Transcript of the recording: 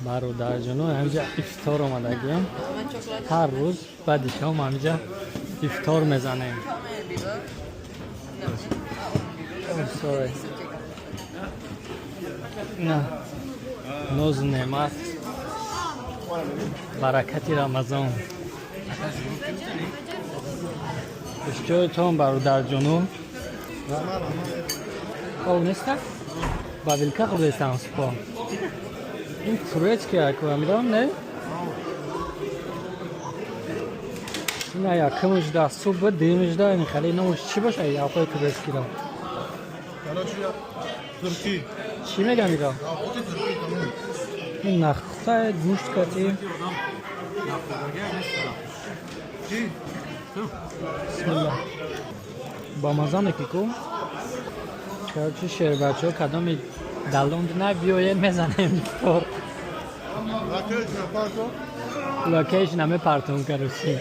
برادر جنو همینجا افطار آمدگیم هر روز بعد شام همینجا افطار میزنیم نه نوز نعمت برکتی رمضان اشجایتون برادر جنو او نیسته؟ با ویلکه خوردستان سپا این فرویت که اکو همیدام نه؟ نه یا کمش دا صبح دیمش دا این خیلی نوش چی باشه یا پای فرویت که دا؟ ترکی چی میگم میگم؟ این نخته گوشت کتی بسم الله با مزانه که کن چه شیر بچه ها کدام دلوند نه بیایه میزنه افطار لوکیشن همه پرتون کروسی